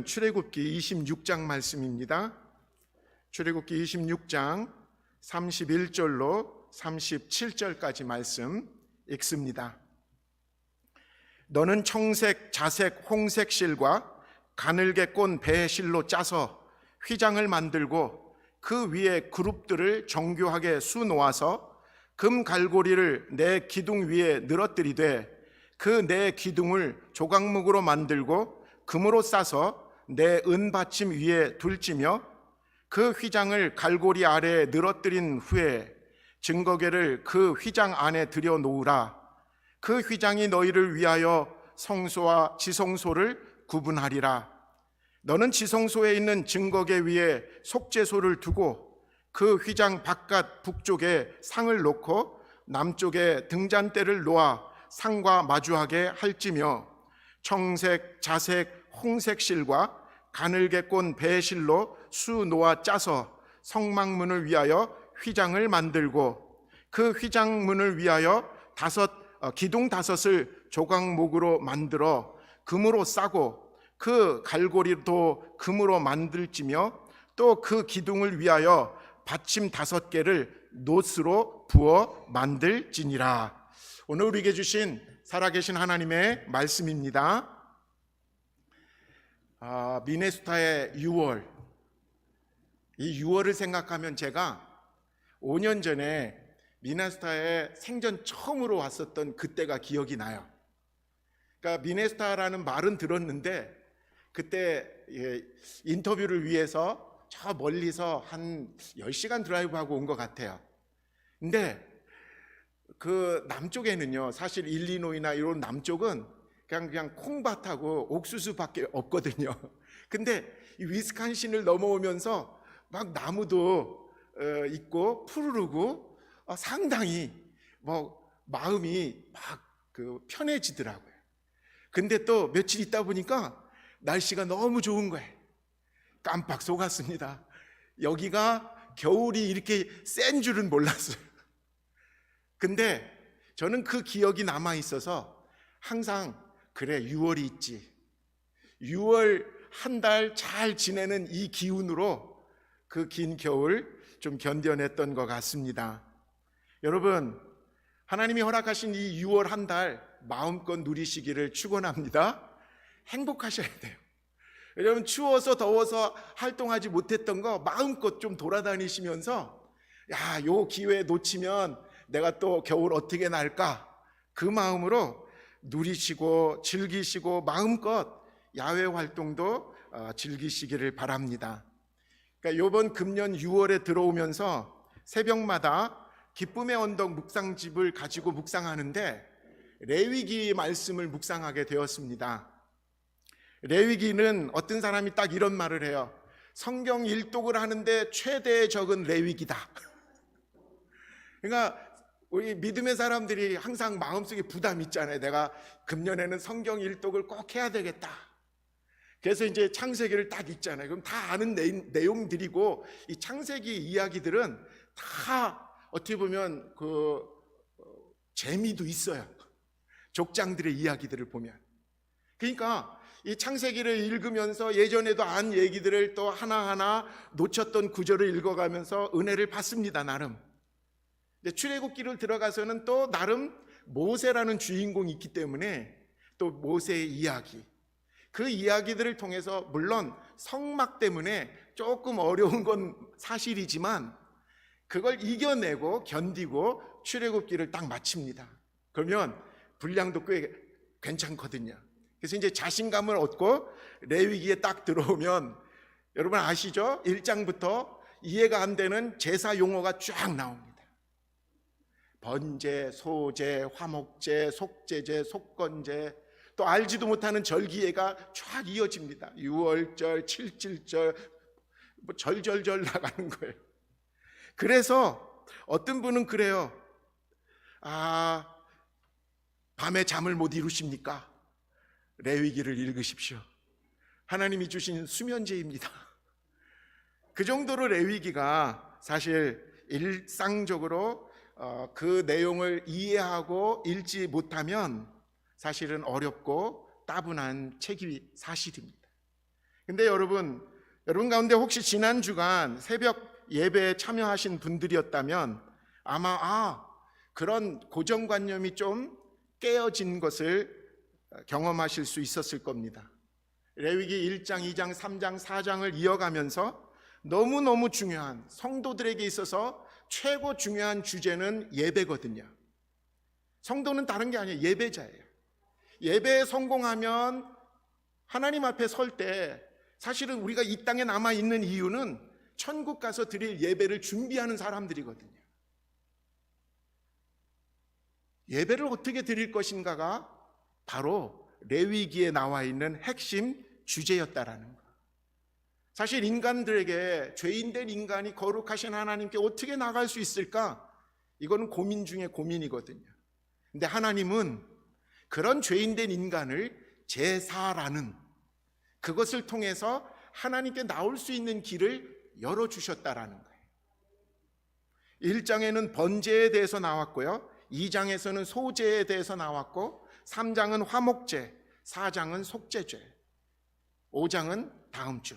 말씀은 출애굽기 26장 말씀입니다. 출애굽기 26장 31절로 37절까지 말씀 읽습니다. 너는 청색, 자색, 홍색 실과 가늘게 꼰 배 실로 짜서 휘장을 만들고 그 위에 그룹들을 정교하게 수놓아서 금 갈고리를 내 기둥 위에 늘어뜨리되 그 내 기둥을 조각목으로 만들고 금으로 싸서 내 은받침 위에 둘지며 그 휘장을 갈고리 아래에 늘어뜨린 후에 증거궤를 그 휘장 안에 들여 놓으라. 그 휘장이 너희를 위하여 성소와 지성소를 구분하리라. 너는 지성소에 있는 증거궤 위에 속죄소를 두고 그 휘장 바깥 북쪽에 상을 놓고 남쪽에 등잔대를 놓아 상과 마주하게 할지며 청색, 자색, 홍색 실과 가늘게 꼰 배실로 수 놓아 짜서 성막문을 위하여 휘장을 만들고 그 휘장문을 위하여 기둥 5을 조각목으로 만들어 금으로 싸고 그 갈고리도 금으로 만들지며 또 그 기둥을 위하여 받침 5개를 놋으로 부어 만들지니라. 오늘 우리에게 주신 살아계신 하나님의 말씀입니다. 미네소타의 6월, 이 6월을 생각하면 제가 5년 전에 미네소타에 생전 처음으로 왔었던 그때가 기억이 나요. 그러니까 미네소타라는 말은 들었는데 그때 인터뷰를 위해서 저 멀리서 한 10시간 드라이브하고 온 것 같아요. 근데 그 남쪽에는요, 사실 일리노이나 이런 남쪽은 그냥 콩밭하고 옥수수밖에 없거든요. 근데 이 위스콘신을 넘어오면서 막 나무도 있고 푸르르고 상당히 마음이 막 편해지더라고요. 근데 또 며칠 있다 보니까 날씨가 너무 좋은 거예요. 깜빡 속았습니다. 여기가 겨울이 이렇게 센 줄은 몰랐어요. 근데 저는 그 기억이 남아 있어서 항상 그래 6월이 있지. 6월 한 달 잘 지내는 이 기운으로 그 긴 겨울 좀 견뎌냈던 것 같습니다. 여러분, 하나님이 허락하신 이 6월 한 달 마음껏 누리시기를 축원합니다. 행복하셔야 돼요. 여러분, 추워서 더워서 활동하지 못했던 거 마음껏 좀 돌아다니시면서 요 기회 놓치면 내가 또 겨울 어떻게 날까? 그 마음으로 누리시고 즐기시고 마음껏 야외 활동도 즐기시기를 바랍니다. 그러니까 이번 금년 6월에 들어오면서 새벽마다 기쁨의 언덕 묵상집을 가지고 묵상하는데 레위기 말씀을 묵상하게 되었습니다. 레위기는 어떤 사람이 딱 이런 말을 해요. 성경 일독을 하는데 최대의 적은 레위기다. 그러니까 우리 믿음의 사람들이 항상 마음속에 부담이 있잖아요. 내가 금년에는 성경 일독을 꼭 해야 되겠다. 그래서 이제 창세기를 딱 읽잖아요. 그럼 다 아는 내용들이고 이 창세기 이야기들은 다 어떻게 보면 재미도 있어요. 족장들의 이야기들을 보면. 그러니까 이 창세기를 읽으면서 예전에도 안 얘기들을 또 하나하나 놓쳤던 구절을 읽어가면서 은혜를 받습니다. 나름. 출애굽기를 들어가서는 또 나름 모세라는 주인공이 있기 때문에 또 모세의 이야기, 그 이야기들을 통해서 물론 성막 때문에 조금 어려운 건 사실이지만 그걸 이겨내고 견디고 출애굽기를 딱 마칩니다. 그러면 분량도 꽤 괜찮거든요. 그래서 이제 자신감을 얻고 레위기에 딱 들어오면 여러분 아시죠? 1장부터 이해가 안 되는 제사 용어가 쫙 나옵니다. 번제, 소제, 화목제, 속제제, 속건제, 또 알지도 못하는 절기예가 쫙 이어집니다. 6월절, 7.7절, 절절절 나가는 거예요. 그래서 어떤 분은 그래요. 밤에 잠을 못 이루십니까? 레위기를 읽으십시오. 하나님이 주신 수면제입니다. 그 정도로 레위기가 사실 일상적으로 그 내용을 이해하고 읽지 못하면 사실은 어렵고 따분한 책이 사실입니다. 근데 여러분 가운데 혹시 지난 주간 새벽 예배에 참여하신 분들이었다면 아마 그런 고정관념이 좀 깨어진 것을 경험하실 수 있었을 겁니다. 레위기 1장, 2장, 3장, 4장을 이어가면서 너무너무 중요한, 성도들에게 있어서 최고 중요한 주제는 예배거든요. 성도는 다른 게 아니에요. 예배자예요. 예배에 성공하면 하나님 앞에 설 때 사실은 우리가 이 땅에 남아있는 이유는 천국 가서 드릴 예배를 준비하는 사람들이거든요. 예배를 어떻게 드릴 것인가가 바로 레위기에 나와 있는 핵심 주제였다라는 거. 사실 인간들에게, 죄인된 인간이 거룩하신 하나님께 어떻게 나갈 수 있을까? 이거는 고민 중에 고민이거든요. 근데 하나님은 그런 죄인된 인간을 제사라는 그것을 통해서 하나님께 나올 수 있는 길을 열어주셨다라는 거예요. 1장에는 번제에 대해서 나왔고요, 2장에서는 소제에 대해서 나왔고, 3장은 화목제, 4장은 속죄제, 5장은 다음 주,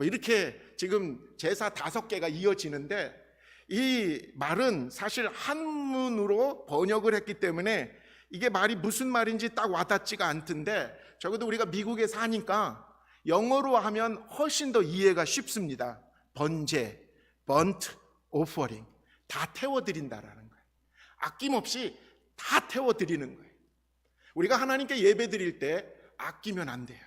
이렇게 지금 제사 5개가 이어지는데, 이 말은 사실 한문으로 번역을 했기 때문에 이게 말이 무슨 말인지 딱 와닿지가 않던데, 적어도 우리가 미국에 사니까 영어로 하면 훨씬 더 이해가 쉽습니다. 번제, burnt offering, 다 태워드린다라는 거예요. 아낌없이 다 태워드리는 거예요. 우리가 하나님께 예배 드릴 때 아끼면 안 돼요.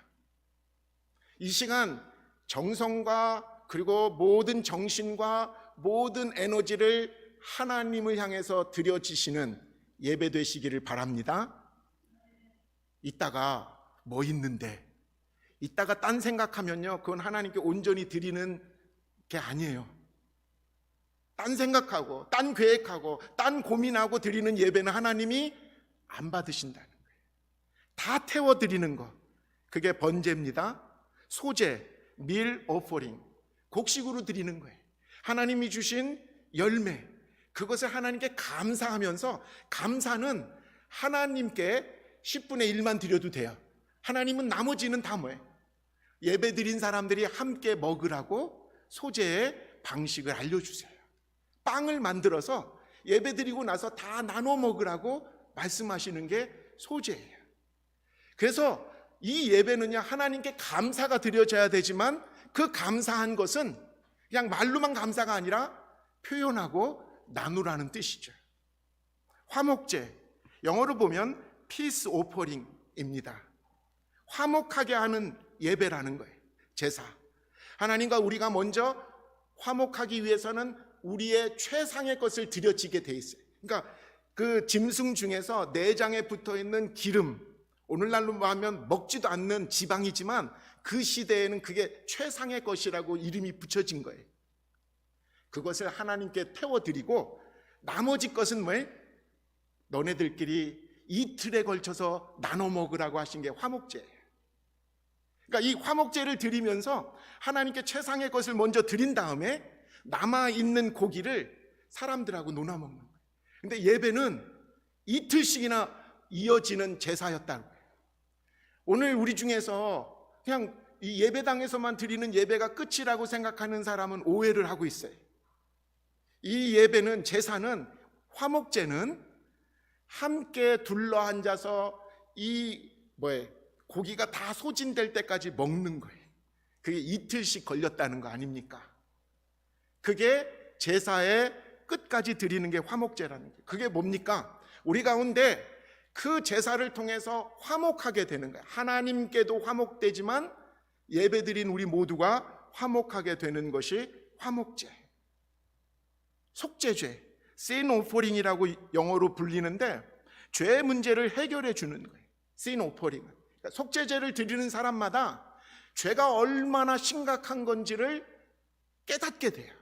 이 시간 정성과 그리고 모든 정신과 모든 에너지를 하나님을 향해서 드려지시는 예배 되시기를 바랍니다. 이따가 뭐 있는데, 이따가 딴 생각하면요, 그건 하나님께 온전히 드리는 게 아니에요. 딴 생각하고 딴 계획하고 딴 고민하고 드리는 예배는 하나님이 안 받으신다는 거예요. 다 태워드리는 거, 그게 번제입니다. 소제, 밀 오퍼링, 곡식으로 드리는 거예요. 하나님이 주신 열매, 그것을 하나님께 감사하면서, 감사는 하나님께 10분의 1만 드려도 돼요. 하나님은 나머지는 다 뭐예요? 예배 드린 사람들이 함께 먹으라고 소제의 방식을 알려주세요. 빵을 만들어서 예배 드리고 나서 다 나눠 먹으라고 말씀하시는 게 소제예요. 그래서 이 예배는요, 하나님께 감사가 드려져야 되지만 그 감사한 것은 그냥 말로만 감사가 아니라 표현하고 나누라는 뜻이죠. 화목제, 영어로 보면 peace offering입니다. 화목하게 하는 예배라는 거예요. 제사. 하나님과 우리가 먼저 화목하기 위해서는 우리의 최상의 것을 드려지게 돼 있어요. 그러니까 그 짐승 중에서 내장에 붙어 있는 기름, 오늘날로 하면 먹지도 않는 지방이지만 그 시대에는 그게 최상의 것이라고 이름이 붙여진 거예요. 그것을 하나님께 태워드리고, 나머지 것은 뭐예요? 너네들끼리 이틀에 걸쳐서 나눠 먹으라고 하신 게 화목제예요. 그러니까 이 화목제를 드리면서 하나님께 최상의 것을 먼저 드린 다음에 남아있는 고기를 사람들하고 나눠 먹는 거예요. 근데 예배는 이틀씩이나 이어지는 제사였다는 거예요. 오늘 우리 중에서 그냥 이 예배당에서만 드리는 예배가 끝이라고 생각하는 사람은 오해를 하고 있어요. 이 예배는, 제사는, 화목제는 함께 둘러앉아서 고기가 다 소진될 때까지 먹는 거예요. 그게 이틀씩 걸렸다는 거 아닙니까? 그게 제사의 끝까지 드리는 게 화목제라는 거예요. 그게 뭡니까? 우리 가운데 그 제사를 통해서 화목하게 되는 거예요. 하나님께도 화목되지만 예배드린 우리 모두가 화목하게 되는 것이 화목제. 속죄죄, sin offering이라고 영어로 불리는데, 죄 문제를 해결해 주는 거예요. sin offering은. 그러니까 속죄제를 드리는 사람마다 죄가 얼마나 심각한 건지를 깨닫게 돼요.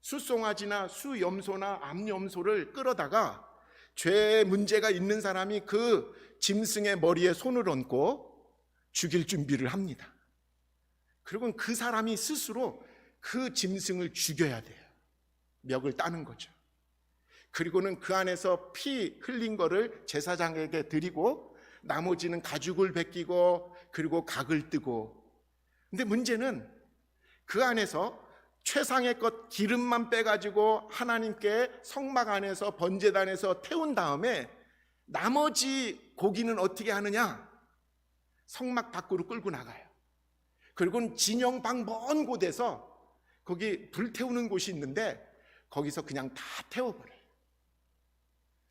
수송아지나 수염소나 암염소를 끌어다가 죄 문제가 있는 사람이 그 짐승의 머리에 손을 얹고 죽일 준비를 합니다. 그리고 그 사람이 스스로 그 짐승을 죽여야 돼요. 멱을 따는 거죠. 그리고는 그 안에서 피 흘린 거를 제사장에게 드리고, 나머지는 가죽을 벗기고 그리고 각을 뜨고 근데 문제는 그 안에서 최상의 것 기름만 빼가지고 하나님께 성막 안에서 번제단에서 태운 다음에 나머지 고기는 어떻게 하느냐? 성막 밖으로 끌고 나가요. 그리고는 진영 밖 먼 곳에서 거기 불 태우는 곳이 있는데 거기서 그냥 다 태워버려요.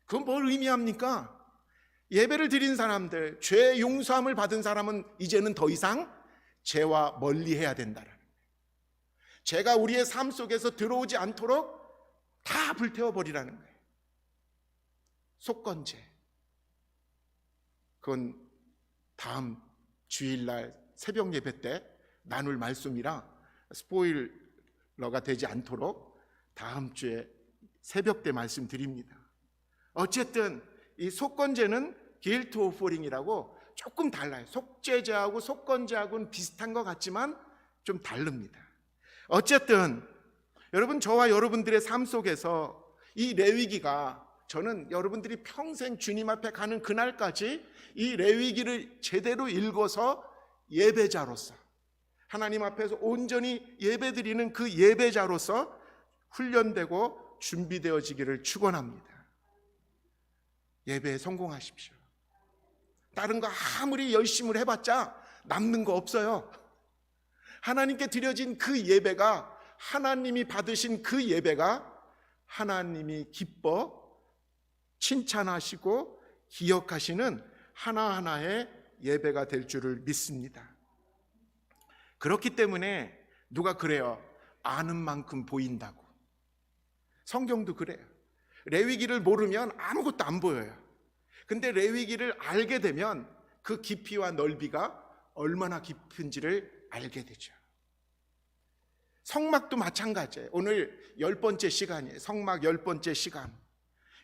그건 뭘 의미합니까? 예배를 드린 사람들, 죄 용서함을 받은 사람은 이제는 더 이상 죄와 멀리해야 된다라는 거예요. 죄가 우리의 삶 속에서 들어오지 않도록 다 불태워버리라는 거예요. 속건제. 그건 다음 주일날 새벽 예배 때 나눌 말씀이라 스포일러가 되지 않도록 다음 주에 새벽 때 말씀드립니다. 어쨌든 이 속건제는 guilt offering이라고 조금 달라요. 속죄제하고 속건제하고는 비슷한 것 같지만 좀 다릅니다. 어쨌든 여러분, 저와 여러분들의 삶 속에서 이 레위기가, 저는 여러분들이 평생 주님 앞에 가는 그날까지 이 레위기를 제대로 읽어서 예배자로서 하나님 앞에서 온전히 예배드리는 그 예배자로서 훈련되고 준비되어지기를 축원합니다. 예배에 성공하십시오. 다른 거 아무리 열심을 해봤자 남는 거 없어요. 하나님께 드려진 그 예배가, 하나님이 받으신 그 예배가 하나님이 기뻐 칭찬하시고 기억하시는 하나하나의 예배가 될 줄을 믿습니다. 그렇기 때문에 누가 그래요. 아는 만큼 보인다고. 성경도 그래요. 레위기를 모르면 아무것도 안 보여요. 근데 레위기를 알게 되면 그 깊이와 넓이가 얼마나 깊은지를 알게 되죠. 성막도 마찬가지예요. 오늘 10번째 시간이에요. 성막 10번째 시간.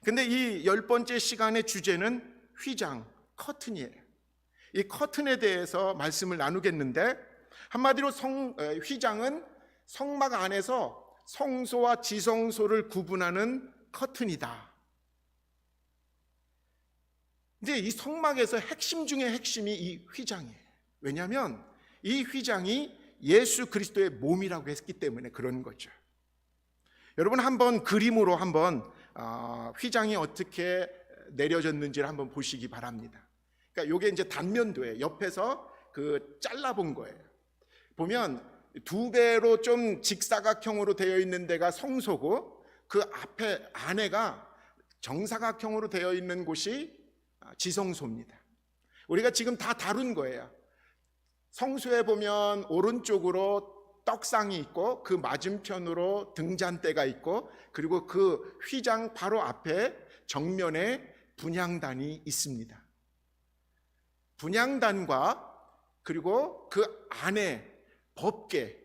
근데 이 10번째 시간의 주제는 휘장, 커튼이에요. 이 커튼에 대해서 말씀을 나누겠는데, 한마디로 휘장은 성막 안에서 성소와 지성소를 구분하는 커튼이다. 이제 이 성막에서 핵심 중에 핵심이 이 휘장이에요. 왜냐하면 이 휘장이 예수 그리스도의 몸이라고 했기 때문에 그런 거죠. 여러분, 한번 그림으로 한번 휘장이 어떻게 내려졌는지를 한번 보시기 바랍니다. 그러니까 이게 이제 단면도예요. 옆에서 그 잘라본 거예요. 보면 두 배로 좀 직사각형으로 되어 있는 데가 성소고, 그 앞에 안에가 정사각형으로 되어 있는 곳이 지성소입니다. 우리가 지금 다 다룬 거예요. 성소에 보면 오른쪽으로 떡상이 있고 그 맞은편으로 등잔대가 있고, 그리고 그 휘장 바로 앞에 정면에 분향단이 있습니다. 분향단과 그리고 그 안에 법궤,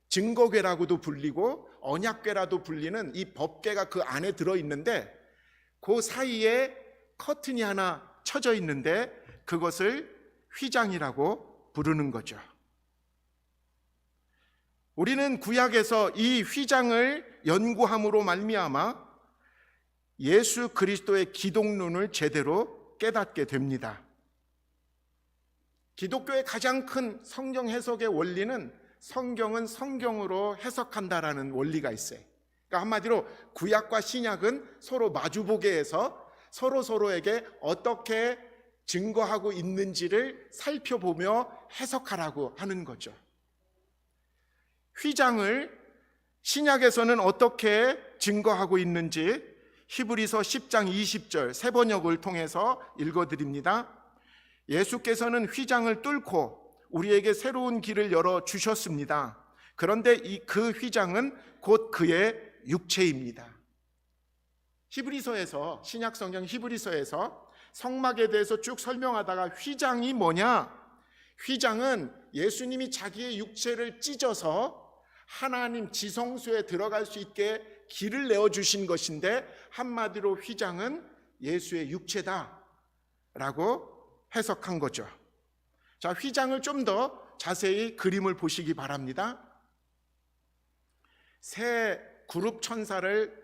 증거궤라고도 불리고 언약궤라도 불리는 이 법궤가 그 안에 들어있는데, 그 사이에 커튼이 하나 쳐져 있는데 그것을 휘장이라고 부르는 거죠. 우리는 구약에서 이 휘장을 연구함으로 말미암아 예수 그리스도의 기독론을 제대로 깨닫게 됩니다. 기독교의 가장 큰 성경 해석의 원리는 성경은 성경으로 해석한다라는 원리가 있어요. 그러니까 한마디로 구약과 신약은 서로 마주보게 해서 서로에게 어떻게 증거하고 있는지를 살펴보며 해석하라고 하는 거죠. 휘장을 신약에서는 어떻게 증거하고 있는지 히브리서 10장 20절 새 번역을 통해서 읽어드립니다. 예수께서는 휘장을 뚫고 우리에게 새로운 길을 열어 주셨습니다. 그런데 그 휘장은 곧 그의 육체입니다. 히브리서에서, 신약 성경 히브리서에서 성막에 대해서 쭉 설명하다가 휘장이 뭐냐? 휘장은 예수님이 자기의 육체를 찢어서 하나님 지성소에 들어갈 수 있게 길을 내어주신 것인데, 한마디로 휘장은 예수의 육체다 라고 해석한 거죠. 자, 휘장을 좀 더 자세히 그림을 보시기 바랍니다. 새 그룹 천사를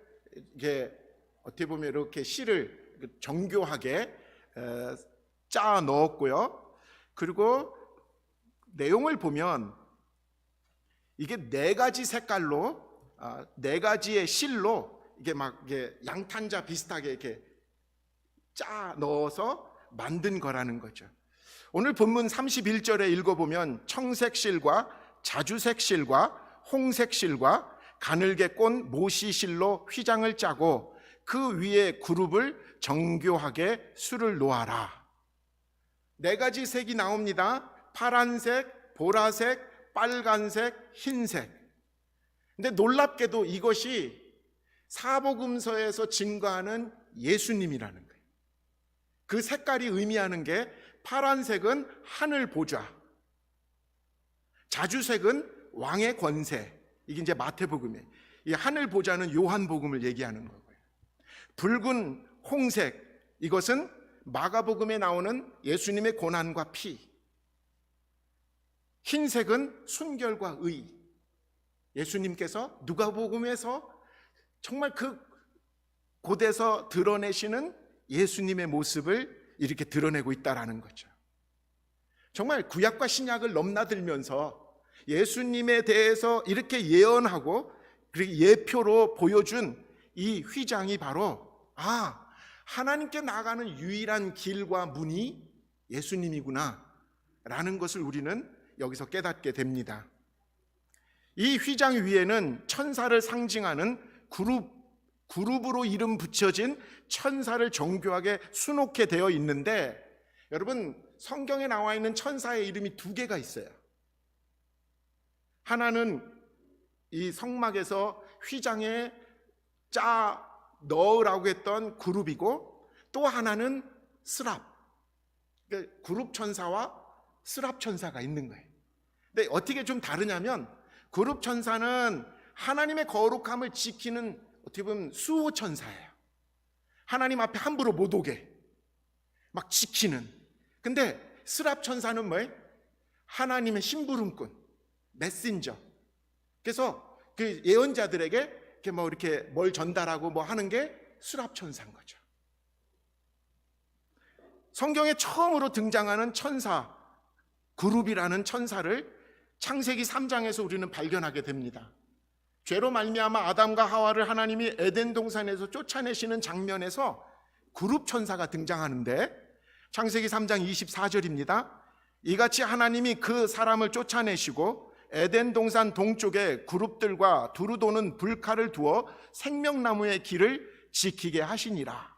이게 어떻게 보면 이렇게 실을 정교하게 짜 넣었고요. 그리고 내용을 보면 이게 네 가지 색깔로, 네 가지의 실로 이게 막 이게 양탄자 비슷하게 이렇게 짜 넣어서 만든 거라는 거죠. 오늘 본문 31절에 읽어보면 청색 실과 자주색 실과 홍색 실과 가늘게 꼰 모시 실로 휘장을 짜고 그 위에 그룹을 정교하게 수를 놓아라. 네 가지 색이 나옵니다. 파란색, 보라색, 빨간색, 흰색. 근데 놀랍게도 이것이 사복음서에서 증거하는 예수님이라는 거예요. 그 색깔이 의미하는 게 파란색은 하늘 보좌, 자주색은 왕의 권세. 이게 이제 마태복음이에요. 이 하늘 보좌는 요한복음을 얘기하는 거고요. 붉은 홍색, 이것은 마가복음에 나오는 예수님의 고난과 피. 흰색은 순결과 의. 예수님께서 누가복음에서 정말 그 곳에서 드러내시는 예수님의 모습을 이렇게 드러내고 있다라는 거죠. 정말 구약과 신약을 넘나들면서 예수님에 대해서 이렇게 예언하고 그리고 예표로 보여준 이 휘장이 바로 하나님께 나가는 유일한 길과 문이 예수님이구나 라는 것을 우리는 여기서 깨닫게 됩니다. 이 휘장 위에는 천사를 상징하는 그룹으로 이름 붙여진 천사를 정교하게 수놓게 되어 있는데, 여러분 성경에 나와 있는 천사의 이름이 두 개가 있어요. 하나는 이 성막에서 휘장에 짜 넣으라고 했던 그룹이고, 또 하나는 스랍, 그러니까 그룹 천사와 스랍 천사가 있는 거예요. 근데 어떻게 좀 다르냐면, 그룹 천사는 하나님의 거룩함을 지키는 어떻게 보면 수호 천사예요. 하나님 앞에 함부로 못 오게 막 지키는. 근데 스랍 천사는 뭐예요? 하나님의 심부름꾼, 메신저. 그래서 그 예언자들에게 이렇게 뭐 이렇게 뭘 전달하고 뭐 하는 게 스랍 천사인 거죠. 성경에 처음으로 등장하는 천사, 그룹이라는 천사를 창세기 3장에서 우리는 발견하게 됩니다. 죄로 말미암아 아담과 하와를 하나님이 에덴 동산에서 쫓아내시는 장면에서 그룹 천사가 등장하는데, 창세기 3장 24절입니다. 이같이 하나님이 그 사람을 쫓아내시고 에덴 동산 동쪽에 그룹들과 두루 도는 불칼을 두어 생명나무의 길을 지키게 하시니라.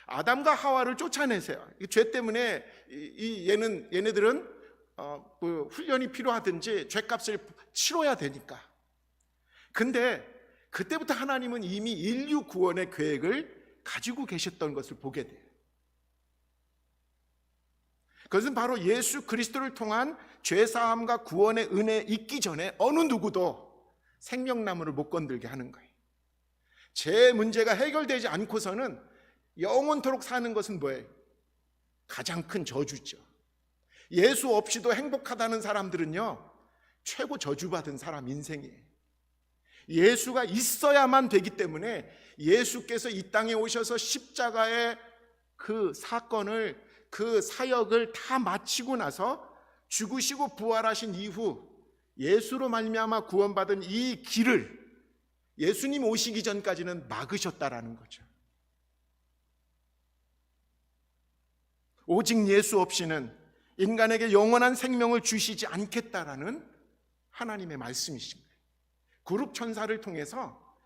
아담과 하와를 쫓아내세요. 죄 때문에 얘네들은 훈련이 필요하든지 죄값을 치러야 되니까. 근데 그때부터 하나님은 이미 인류 구원의 계획을 가지고 계셨던 것을 보게 돼요. 그것은 바로 예수 그리스도를 통한 죄사함과 구원의 은혜 있기 전에 어느 누구도 생명나무를 못 건들게 하는 거예요. 죄 문제가 해결되지 않고서는 영원토록 사는 것은 뭐예요? 가장 큰 저주죠. 예수 없이도 행복하다는 사람들은요, 최고 저주받은 사람 인생이에요. 예수가 있어야만 되기 때문에 예수께서 이 땅에 오셔서 십자가의 그 사건을, 그 사역을 다 마치고 나서 죽으시고 부활하신 이후 예수로 말미암아 구원받은 이 길을 예수님 오시기 전까지는 막으셨다라는 거죠. 오직 예수 없이는 인간에게 영원한 생명을 주시지 않겠다라는 하나님의 말씀이신 거예요. 그룹 천사를 통해서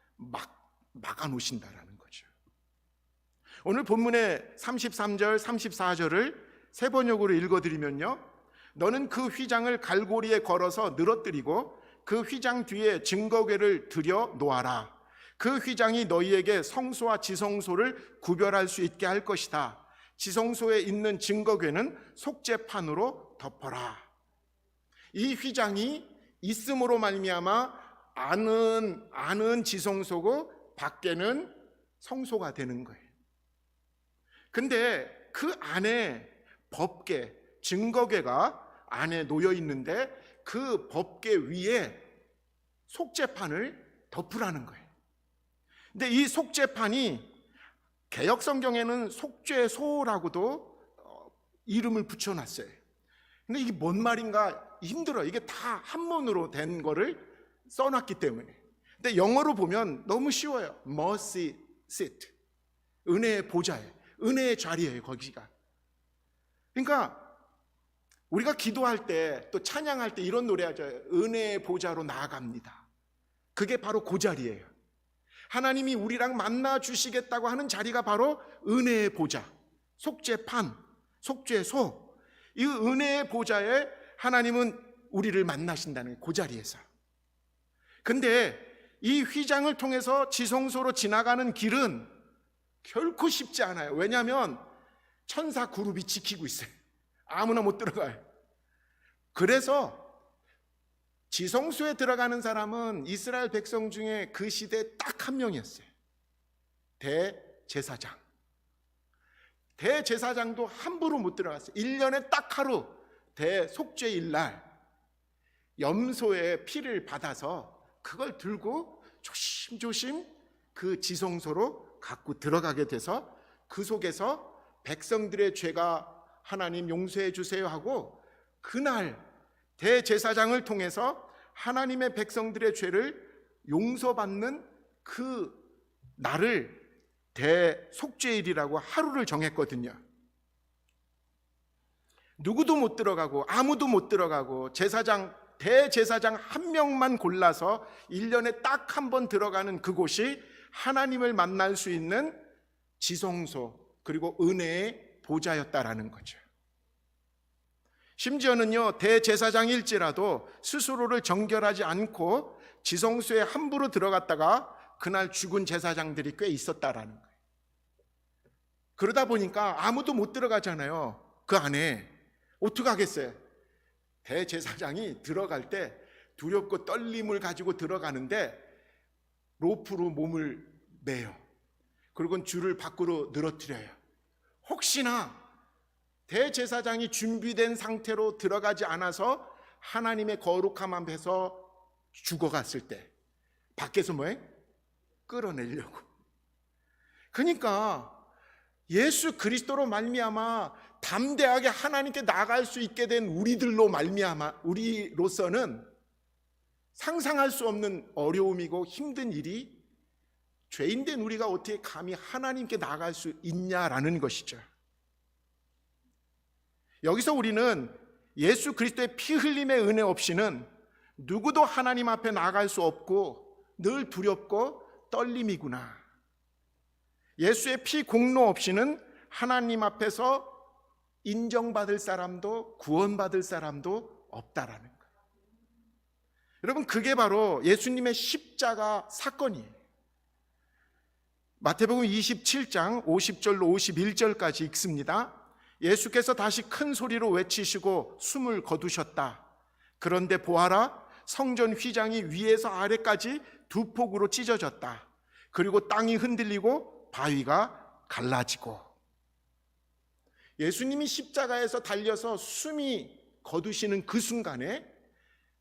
막아놓으신다라는 거죠. 오늘 본문의 33절, 34절을 세 번역으로 읽어드리면요, 너는 그 휘장을 갈고리에 걸어서 늘어뜨리고 그 휘장 뒤에 증거궤를 들여 놓아라. 그 휘장이 너희에게 성소와 지성소를 구별할 수 있게 할 것이다. 지성소에 있는 증거궤는 속죄판으로 덮어라. 이 휘장이 있음으로 말미암아 안은 지성소고 밖에는 성소가 되는 거예요. 근데 그 안에 법궤, 증거궤가 안에 놓여 있는데 그 법궤 위에 속죄판을 덮으라는 거예요. 근데 이 속죄판이 개역 성경에는 속죄소라고도 이름을 붙여놨어요. 근데 이게 뭔 말인가 힘들어. 이게 다 한문으로 된 거를 써놨기 때문에. 근데 영어로 보면 너무 쉬워요. mercy seat. 은혜의 보좌예요. 은혜의 자리예요, 거기가. 그러니까 우리가 기도할 때 또 찬양할 때 이런 노래 하죠. 은혜의 보좌로 나아갑니다. 그게 바로 그 자리예요. 하나님이 우리랑 만나 주시겠다고 하는 자리가 바로 은혜의 보좌, 속죄판, 속죄소. 이 은혜의 보좌에 하나님은 우리를 만나신다는 그 자리에서. 근데 이 휘장을 통해서 지성소로 지나가는 길은 결코 쉽지 않아요. 왜냐하면 천사 그룹이 지키고 있어요. 아무나 못 들어가요. 그래서 지성소에 들어가는 사람은 이스라엘 백성 중에 그 시대에 딱 한 명이었어요. 대제사장. 대제사장도 함부로 못 들어갔어요. 1년에 딱 하루 대속죄일 날 염소의 피를 받아서 그걸 들고 조심조심 그 지성소로 갖고 들어가게 돼서 그 속에서 백성들의 죄가 하나님 용서해 주세요 하고 그날 대제사장을 통해서 하나님의 백성들의 죄를 용서받는 그 날을 대속죄일이라고 하루를 정했거든요. 누구도 못 들어가고 아무도 못 들어가고 대제사장 한 명만 골라서 1년에 딱 한 번 들어가는 그곳이 하나님을 만날 수 있는 지성소 그리고 은혜의 보좌였다라는 거죠. 심지어는요, 대제사장일지라도 스스로를 정결하지 않고 지성소에 함부로 들어갔다가 그날 죽은 제사장들이 꽤 있었다라는 거예요. 그러다 보니까 아무도 못 들어가잖아요. 그 안에 어떻게 하겠어요? 대제사장이 들어갈 때 두렵고 떨림을 가지고 들어가는데 로프로 몸을 매요. 그리고 줄을 밖으로 늘어뜨려요. 혹시나 대제사장이 준비된 상태로 들어가지 않아서 하나님의 거룩함 앞에서 죽어갔을 때 밖에서 뭐해? 끌어내려고. 그러니까 예수 그리스도로 말미암아 담대하게 하나님께 나갈 수 있게 된 우리들로 말미암아 우리로서는 상상할 수 없는 어려움이고 힘든 일이 죄인된 우리가 어떻게 감히 하나님께 나갈 수 있냐라는 것이죠. 여기서 우리는 예수 그리스도의 피 흘림의 은혜 없이는 누구도 하나님 앞에 나갈 수 없고 늘 두렵고 떨림이구나. 예수의 피 공로 없이는 하나님 앞에서 인정받을 사람도 구원받을 사람도 없다라는 거예요. 여러분, 그게 바로 예수님의 십자가 사건이에요. 마태복음 27장 50절로 51절까지 읽습니다. 예수께서 다시 큰 소리로 외치시고 숨을 거두셨다. 그런데 보아라, 성전 휘장이 위에서 아래까지 두 폭으로 찢어졌다. 그리고 땅이 흔들리고 바위가 갈라지고. 예수님이 십자가에서 달려서 숨이 거두시는 그 순간에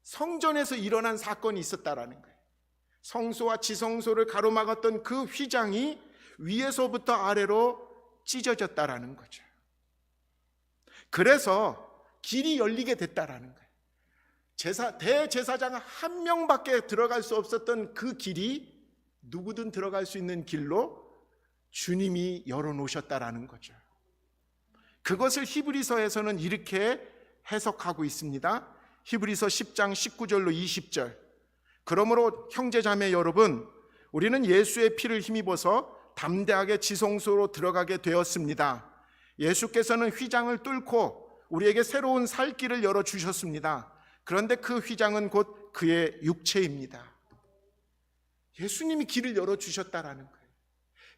성전에서 일어난 사건이 있었다라는 거예요. 성소와 지성소를 가로막았던 그 휘장이 위에서부터 아래로 찢어졌다라는 거죠. 그래서 길이 열리게 됐다라는 거예요. 대제사장 한 명밖에 들어갈 수 없었던 그 길이 누구든 들어갈 수 있는 길로 주님이 열어놓으셨다라는 거죠. 그것을 히브리서에서는 이렇게 해석하고 있습니다. 히브리서 10장 19절로 20절. 그러므로 형제자매 여러분, 우리는 예수의 피를 힘입어서 담대하게 지성소로 들어가게 되었습니다. 예수께서는 휘장을 뚫고 우리에게 새로운 살 길을 열어주셨습니다. 그런데 그 휘장은 곧 그의 육체입니다. 예수님이 길을 열어주셨다라는 거예요.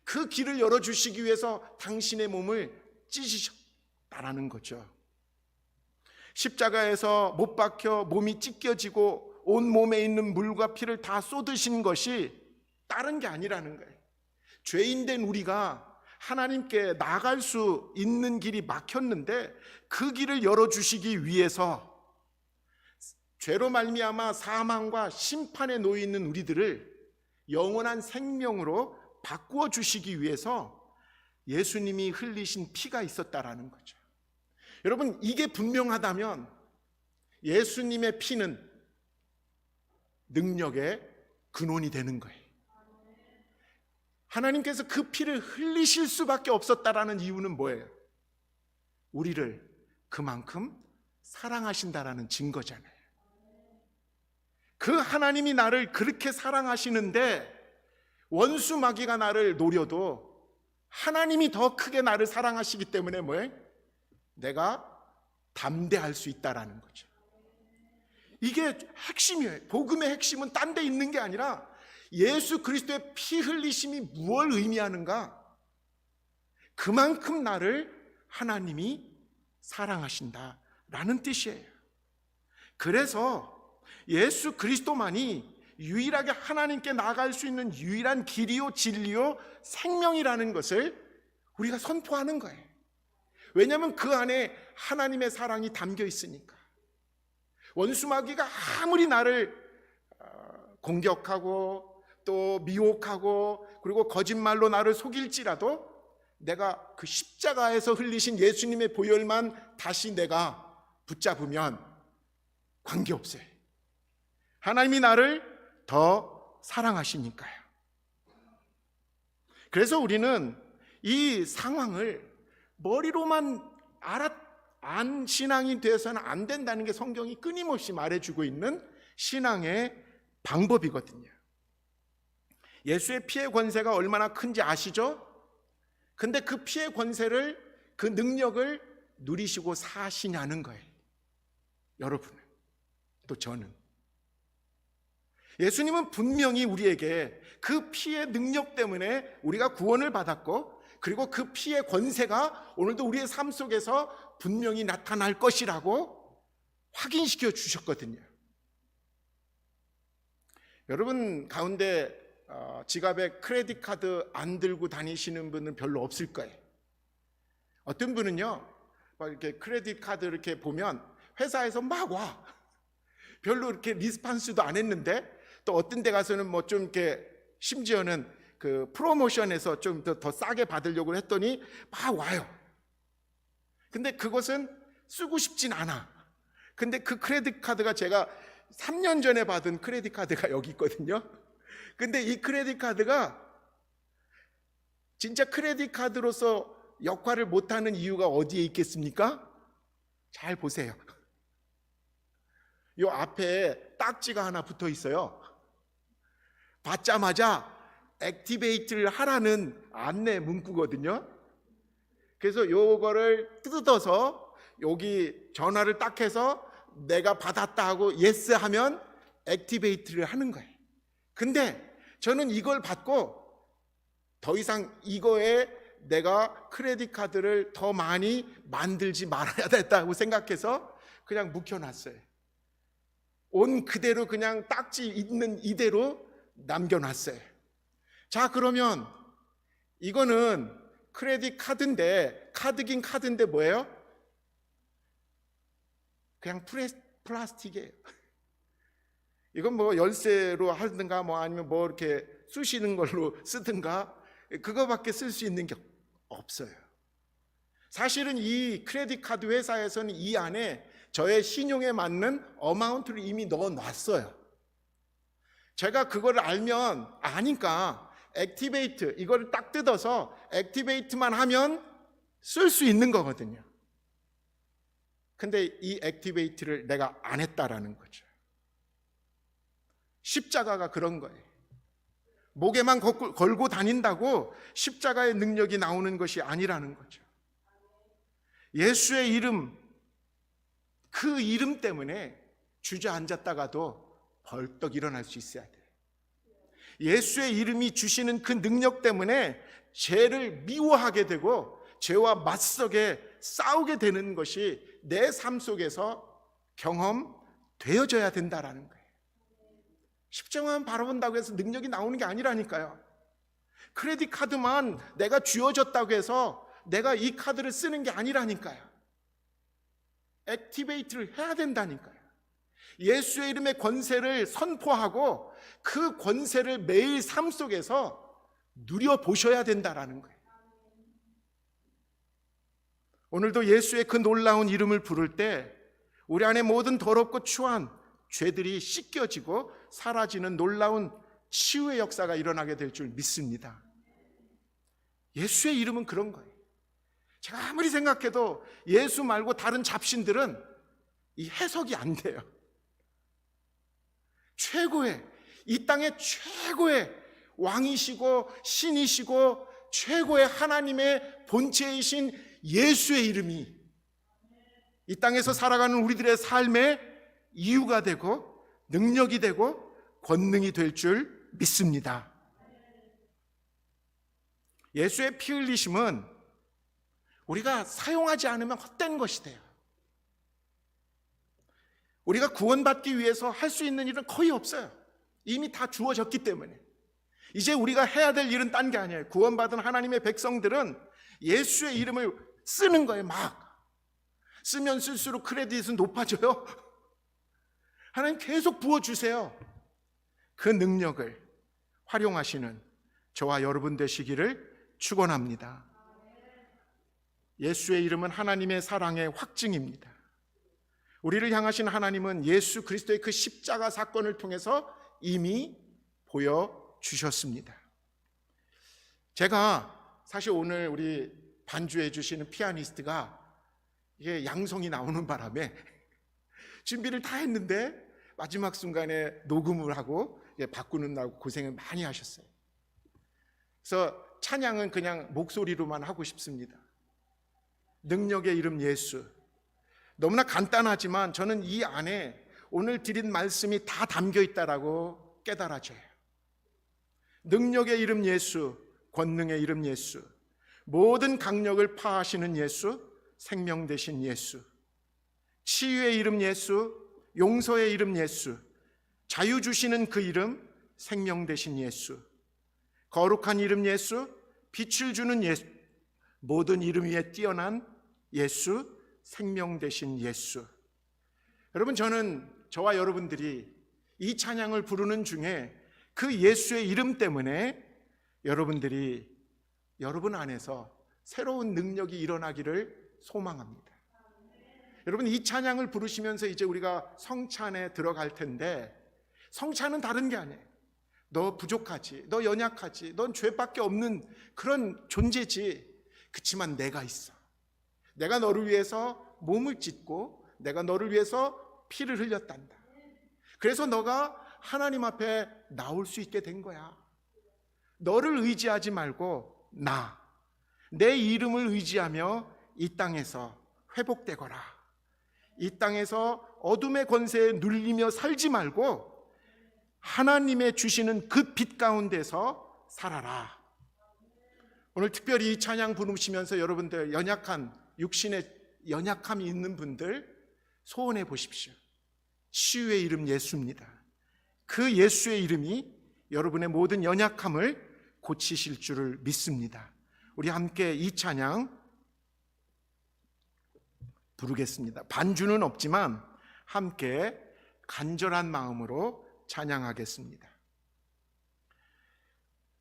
그 길을 열어주시기 위해서 당신의 몸을 찢으셨다라는 거죠. 십자가에서 못 박혀 몸이 찢겨지고 온 몸에 있는 물과 피를 다 쏟으신 것이 다른 게 아니라는 거예요. 죄인된 우리가 하나님께 나갈 수 있는 길이 막혔는데 그 길을 열어주시기 위해서 죄로 말미암아 사망과 심판에 놓여 있는 우리들을 영원한 생명으로 바꾸어 주시기 위해서 예수님이 흘리신 피가 있었다라는 거죠. 여러분, 이게 분명하다면 예수님의 피는 능력의 근원이 되는 거예요. 하나님께서 그 피를 흘리실 수밖에 없었다라는 이유는 뭐예요? 우리를 그만큼 사랑하신다라는 증거잖아요. 그 하나님이 나를 그렇게 사랑하시는데 원수 마귀가 나를 노려도 하나님이 더 크게 나를 사랑하시기 때문에 뭐예요? 내가 담대할 수 있다라는 거죠. 이게 핵심이에요. 복음의 핵심은 딴 데 있는 게 아니라 예수 그리스도의 피 흘리심이 무엇을 의미하는가? 그만큼 나를 하나님이 사랑하신다라는 뜻이에요. 그래서 예수 그리스도만이 유일하게 하나님께 나아갈 수 있는 유일한 길이요 진리요 생명이라는 것을 우리가 선포하는 거예요. 왜냐하면 그 안에 하나님의 사랑이 담겨 있으니까. 원수 마귀가 아무리 나를 공격하고 또 미혹하고 그리고 거짓말로 나를 속일지라도 내가 그 십자가에서 흘리신 예수님의 보혈만 다시 내가 붙잡으면 관계없어요. 하나님이 나를 더 사랑하시니까요. 그래서 우리는 이 상황을 머리로만 안 신앙이 돼서는 안 된다는 게 성경이 끊임없이 말해주고 있는 신앙의 방법이거든요. 예수의 피의 권세가 얼마나 큰지 아시죠? 근데 그 피의 권세를, 그 능력을 누리시고 사시냐는 거예요. 여러분은, 또 저는. 예수님은 분명히 우리에게 그 피의 능력 때문에 우리가 구원을 받았고, 그리고 그 피의 권세가 오늘도 우리의 삶 속에서 분명히 나타날 것이라고 확인시켜 주셨거든요. 여러분 가운데 지갑에 크레딧 카드 안 들고 다니시는 분은 별로 없을 거예요. 어떤 분은요, 이렇게 크레딧 카드 이렇게 보면 회사에서 막 와. 별로 이렇게 리스판스도 안 했는데, 또 어떤 데 가서는 뭐 좀 이렇게 심지어는 그 프로모션에서 좀 더 싸게 받으려고 했더니 막 와요. 근데 그것은 쓰고 싶진 않아. 근데 그 크레딧 카드가 제가 3년 전에 받은 크레딧 카드가 여기 있거든요. 근데 이 크레딧 카드가 진짜 크레딧 카드로서 역할을 못하는 이유가 어디에 있겠습니까? 잘 보세요. 요 앞에 딱지가 하나 붙어 있어요. 받자마자 액티베이트를 하라는 안내 문구거든요. 그래서 요거를 뜯어서 여기 전화를 딱 해서 내가 받았다 하고 예스 하면 액티베이트를 하는 거예요. 근데 저는 이걸 받고 더 이상 이거에 내가 크레딧 카드를 더 많이 만들지 말아야 된다고 생각해서 그냥 묵혀놨어요. 온 그대로 그냥 딱지 있는 이대로 남겨놨어요. 자, 그러면 이거는 크레딧 카드인데, 카드긴 카드인데 뭐예요? 그냥 플라스틱이에요. 이건 뭐 열쇠로 하든가 뭐 아니면 뭐 이렇게 쑤시는 걸로 쓰든가 그거밖에 쓸 수 있는 게 없어요. 사실은 이 크레딧 카드 회사에서는 이 안에 저의 신용에 맞는 어마운트를 이미 넣어놨어요. 제가 그거를 아니까 액티베이트, 이거를 딱 뜯어서 액티베이트만 하면 쓸 수 있는 거거든요. 근데 이 액티베이트를 내가 안 했다라는 거죠. 십자가가 그런 거예요. 목에만 걸고 다닌다고 십자가의 능력이 나오는 것이 아니라는 거죠. 예수의 이름, 그 이름 때문에 주저앉았다가도 벌떡 일어날 수 있어야 돼요. 예수의 이름이 주시는 그 능력 때문에 죄를 미워하게 되고 죄와 맞서게 싸우게 되는 것이 내 삶 속에서 경험되어져야 된다라는 거예요. 십자가만 바라본다고 해서 능력이 나오는 게 아니라니까요. 크레딧 카드만 내가 쥐어졌다고 해서 내가 이 카드를 쓰는 게 아니라니까요. 액티베이트를 해야 된다니까요. 예수의 이름의 권세를 선포하고 그 권세를 매일 삶 속에서 누려보셔야 된다라는 거예요. 오늘도 예수의 그 놀라운 이름을 부를 때 우리 안에 모든 더럽고 추한 죄들이 씻겨지고 사라지는 놀라운 치유의 역사가 일어나게 될 줄 믿습니다. 예수의 이름은 그런 거예요. 제가 아무리 생각해도 예수 말고 다른 잡신들은 이 해석이 안 돼요. 최고의, 이 땅의 최고의 왕이시고 신이시고 최고의 하나님의 본체이신 예수의 이름이 이 땅에서 살아가는 우리들의 삶의 이유가 되고 능력이 되고 권능이 될 줄 믿습니다. 예수의 피 흘리심은 우리가 사용하지 않으면 헛된 것이 돼요. 우리가 구원받기 위해서 할 수 있는 일은 거의 없어요. 이미 다 주어졌기 때문에. 이제 우리가 해야 될 일은 딴 게 아니에요. 구원받은 하나님의 백성들은 예수의 이름을 쓰는 거예요. 막 쓰면 쓸수록 크레딧은 높아져요. 하나님 계속 부어주세요. 그 능력을 활용하시는 저와 여러분 되시기를 축원합니다. 예수의 이름은 하나님의 사랑의 확증입니다. 우리를 향하신 하나님은 예수 그리스도의 그 십자가 사건을 통해서 이미 보여주셨습니다. 제가 사실 오늘 우리 반주해 주시는 피아니스트가 이게 양성이 나오는 바람에 준비를 다 했는데 마지막 순간에 녹음을 하고 바꾸느라고 고생을 많이 하셨어요. 그래서 찬양은 그냥 목소리로만 하고 싶습니다. 능력의 이름 예수. 너무나 간단하지만 저는 이 안에 오늘 드린 말씀이 다 담겨 있다라고 깨달아져요. 능력의 이름 예수, 권능의 이름 예수, 모든 강력을 파하시는 예수, 생명 되신 예수, 치유의 이름 예수, 용서의 이름 예수, 자유 주시는 그 이름, 생명 되신 예수, 거룩한 이름 예수, 빛을 주는 예수, 모든 이름 위에 뛰어난 예수, 생명 되신 예수. 여러분, 저는 저와 여러분들이 이 찬양을 부르는 중에 그 예수의 이름 때문에 여러분들이 여러분 안에서 새로운 능력이 일어나기를 소망합니다. 여러분, 이 찬양을 부르시면서 이제 우리가 성찬에 들어갈 텐데, 성찬은 다른 게 아니에요. 너 부족하지, 너 연약하지, 넌 죄밖에 없는 그런 존재지. 그치만 내가 있어. 내가 너를 위해서 몸을 찢고 내가 너를 위해서 피를 흘렸단다. 그래서 너가 하나님 앞에 나올 수 있게 된 거야. 너를 의지하지 말고 내 이름을 의지하며 이 땅에서 회복되거라. 이 땅에서 어둠의 권세에 눌리며 살지 말고 하나님의 주시는 그 빛 가운데서 살아라. 오늘 특별히 이 찬양 부르시면서 여러분들 연약한 육신의 연약함이 있는 분들 소원해 보십시오. 치유의 이름 예수입니다. 그 예수의 이름이 여러분의 모든 연약함을 고치실 줄을 믿습니다. 우리 함께 이 찬양 부르겠습니다. 반주는 없지만 함께 간절한 마음으로 찬양하겠습니다.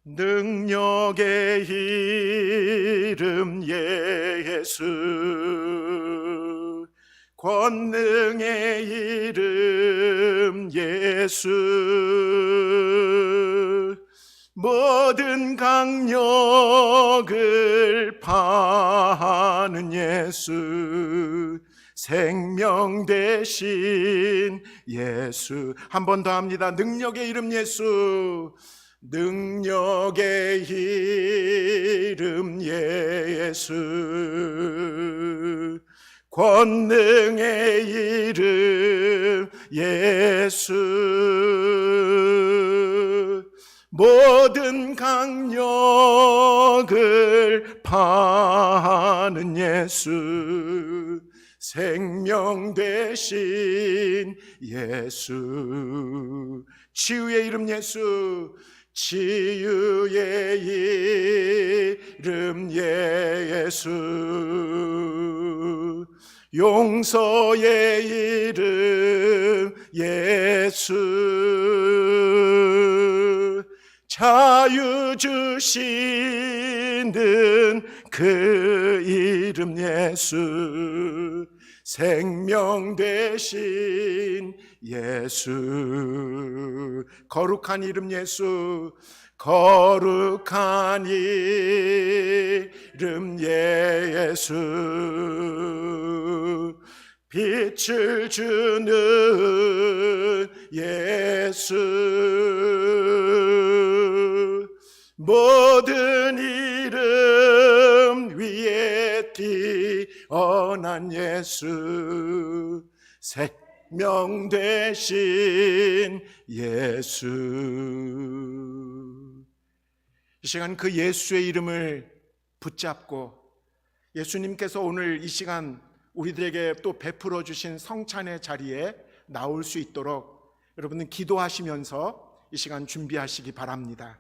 능력의 이름 예수, 권능의 이름 예수, 모든 강력을 파하는 예수, 생명 되신 예수. 한 번 더 합니다. 능력의 이름 예수, 능력의 이름 예수, 권능의 이름 예수, 모든 강력을 파하는 예수, 생명 되신 예수, 치유의 이름 예수, 치유의 이름 예수, 용서의 이름 예수, 자유 주시는 그 이름 예수, 생명 되신 예수, 거룩한 이름 예수, 거룩한 이름 예수, 빛을 주는 예수, 모든 이름 위에 뛰어난 예수, 생명 되신 예수. 이 시간 그 예수의 이름을 붙잡고 예수님께서 오늘 이 시간 우리들에게 또 베풀어 주신 성찬의 자리에 나올 수 있도록 여러분은 기도하시면서 이 시간 준비하시기 바랍니다.